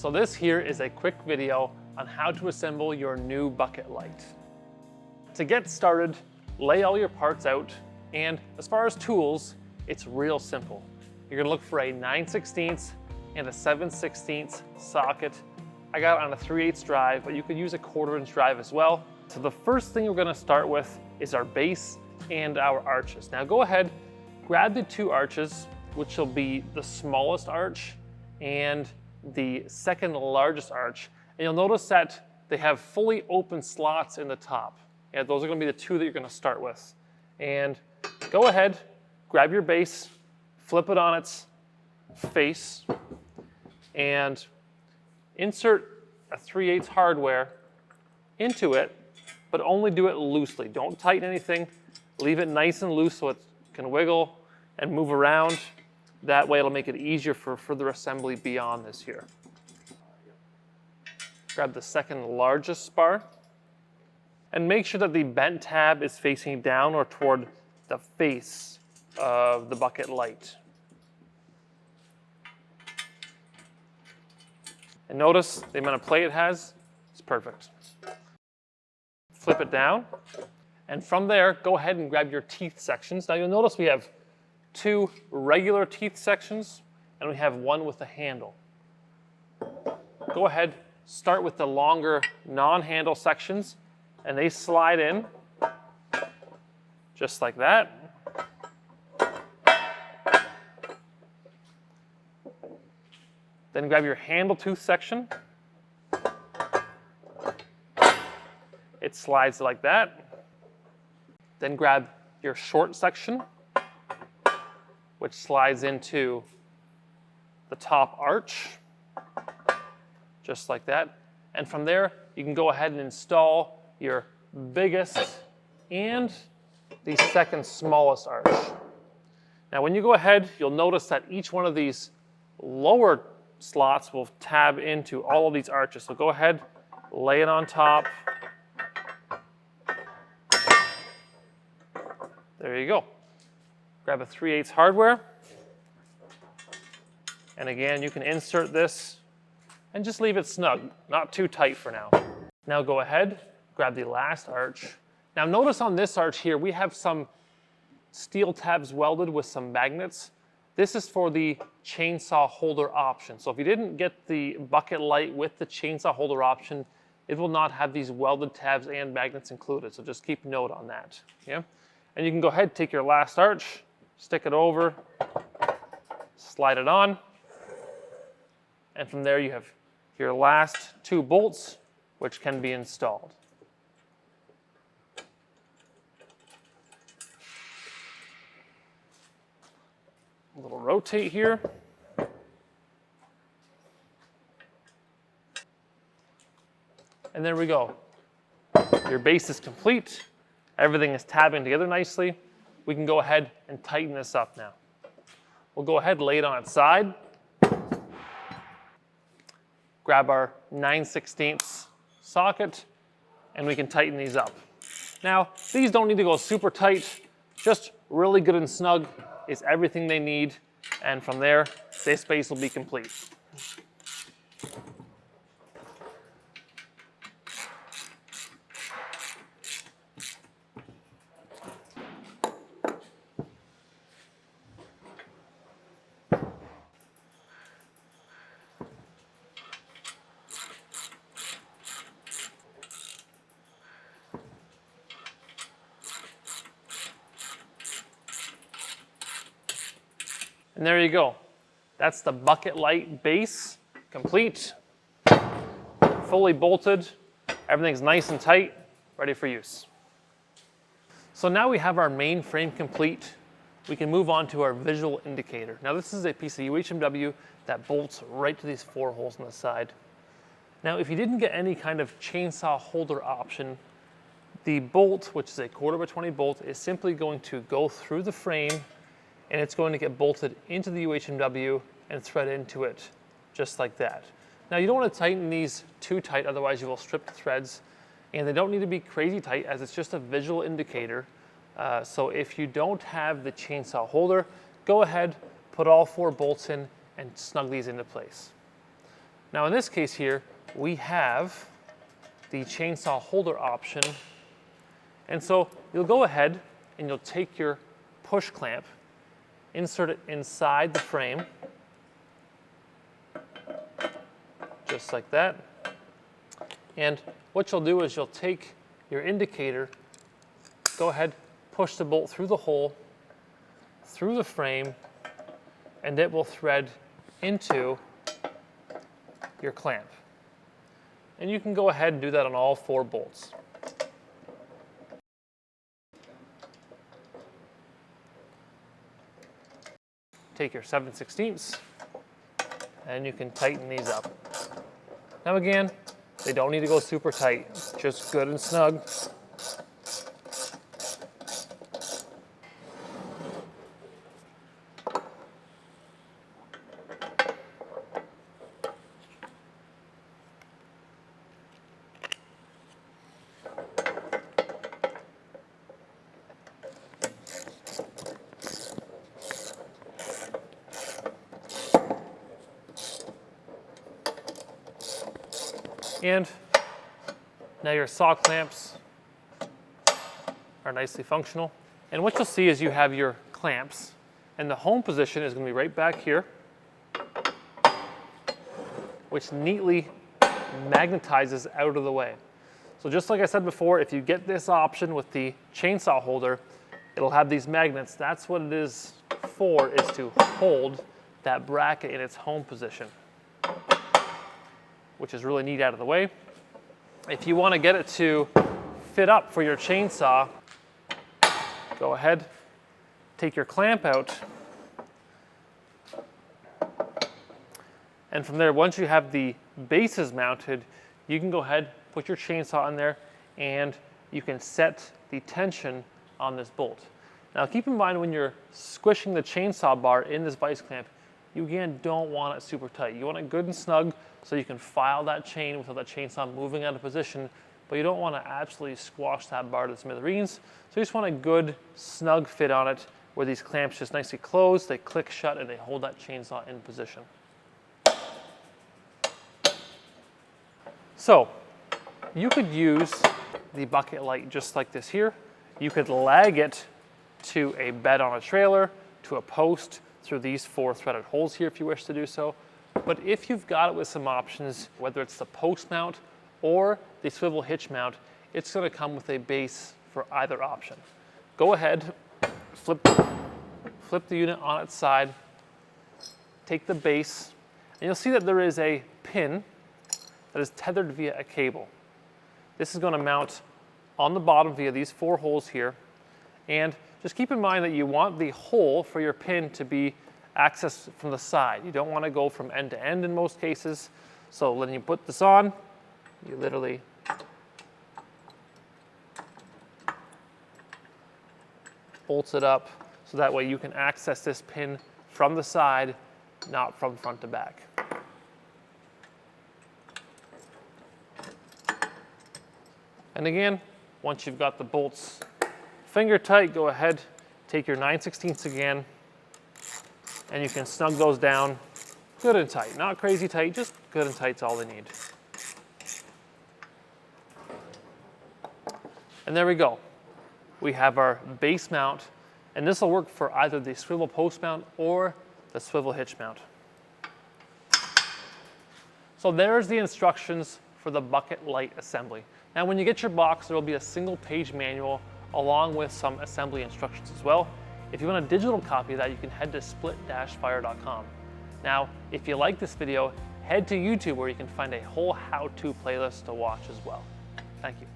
So this here is a quick video on how to assemble your new Buck-It Lite. To get started, lay all your parts out, and as far as tools, it's real simple. You're gonna look for a 9/16 and a 7/16 socket. I got it on a 3/8 drive, but you could use a 1/4" drive as well. So the first thing we're gonna start with is our base and our arches. Now go ahead, grab the 2 arches, which will be the smallest arch and the second largest arch. And you'll notice that they have fully open slots in the top. And those are gonna be the 2 that you're gonna start with. And go ahead, grab your base, flip it on its face, and insert a 3/8 hardware into it, but only do it loosely. Don't tighten anything. Leave it nice and loose so it can wiggle and move around. That way it'll make it easier for further assembly beyond this here. Grab the second largest spar and make sure that the bent tab is facing down or toward the face of the Buck-It Lite. And notice the amount of play it has, it's perfect. Flip it down, and from there, go ahead and grab your teeth sections. Now you'll notice we have 2 regular teeth sections, and we have 1 with a handle. Go ahead, start with the longer non-handle sections, and they slide in just like that. Then grab your handle tooth section. It slides like that. Then grab your short section, which slides into the top arch, just like that. And from there, you can go ahead and install your biggest and the second smallest arch. Now, when you go ahead, you'll notice that each one of these lower slots will tab into all of these arches. So go ahead, lay it on top. There you go. Grab a 3/8 hardware. And again, you can insert this and just leave it snug, not too tight for now. Now go ahead, grab the last arch. Now notice on this arch here, we have some steel tabs welded with some magnets. This is for the chainsaw holder option. So if you didn't get the Buck-It Lite with the chainsaw holder option, it will not have these welded tabs and magnets included. So just keep note on that. Yeah? And you can go ahead, take your last arch, stick it over, slide it on, and from there you have your last 2 bolts, which can be installed. A little rotate here. And there we go. Your base is complete. Everything is tabbing together nicely. We can go ahead and tighten this up now. We'll go ahead and lay it on its side. Grab our 9/16 socket, and we can tighten these up. Now, these don't need to go super tight. Just really good and snug is everything they need. And from there, this base will be complete. And there you go. That's the Buck-It Lite base, complete, fully bolted. Everything's nice and tight, ready for use. So now we have our main frame complete. We can move on to our visual indicator. Now this is a piece of UHMW that bolts right to these 4 holes on the side. Now if you didn't get any kind of chainsaw holder option, the bolt, which is a 1/4x20 bolt, is simply going to go through the frame, and it's going to get bolted into the UHMW and thread into it, just like that. Now you don't want to tighten these too tight, otherwise you will strip the threads, and they don't need to be crazy tight as it's just a visual indicator. So if you don't have the chainsaw holder, go ahead, put all 4 bolts in and snug these into place. Now in this case here, we have the chainsaw holder option. And so you'll go ahead and you'll take your push clamp, insert it inside the frame, just like that. And what you'll do is you'll take your indicator, go ahead, push the bolt through the hole, through the frame, and it will thread into your clamp. And you can go ahead and do that on all 4 bolts. Take your 7/16 and you can tighten these up. Now again, they don't need to go super tight, just good and snug. And now your saw clamps are nicely functional. And what you'll see is you have your clamps, and the home position is going to be right back here, which neatly magnetizes out of the way. So just like I said before, if you get this option with the chainsaw holder, it'll have these magnets. That's what it is for, is to hold that bracket in its home position, which is really neat out of the way. If you want to get it to fit up for your chainsaw, go ahead, take your clamp out, and from there, once you have the bases mounted, you can go ahead, put your chainsaw in there, and you can set the tension on this bolt. Now keep in mind when you're squishing the chainsaw bar in this vise clamp, you again don't want it super tight. You want it good and snug so you can file that chain without that chainsaw moving out of position, but you don't want to absolutely squash that bar to smithereens. So you just want a good snug fit on it where these clamps just nicely close, they click shut, and they hold that chainsaw in position. So you could use the Buck-It Lite just like this here. You could lag it to a bed on a trailer, to a post, through these 4 threaded holes here if you wish to do so. But if you've got it with some options, whether it's the post mount or the swivel hitch mount, it's going to come with a base for either option. Go ahead, flip the unit on its side, take the base, and you'll see that there is a pin that is tethered via a cable. This is going to mount on the bottom via these 4 holes here. And just keep in mind that you want the hole for your pin to be accessed from the side. You don't want to go from end to end in most cases. So when you put this on, you literally bolt it up so that way you can access this pin from the side, not from front to back. And again, once you've got the bolts finger tight, go ahead, take your 9/16 again, and you can snug those down good and tight. Not crazy tight, just good and tight's all they need. And there we go. We have our base mount, and this will work for either the swivel post mount or the swivel hitch mount. So there's the instructions for the Buck-It Lite assembly. Now when you get your box, there will be a single-page manual along with some assembly instructions as well. If you want a digital copy of that, you can head to split-fire.com. Now, if you like this video, head to YouTube where you can find a whole how-to playlist to watch as well. Thank you.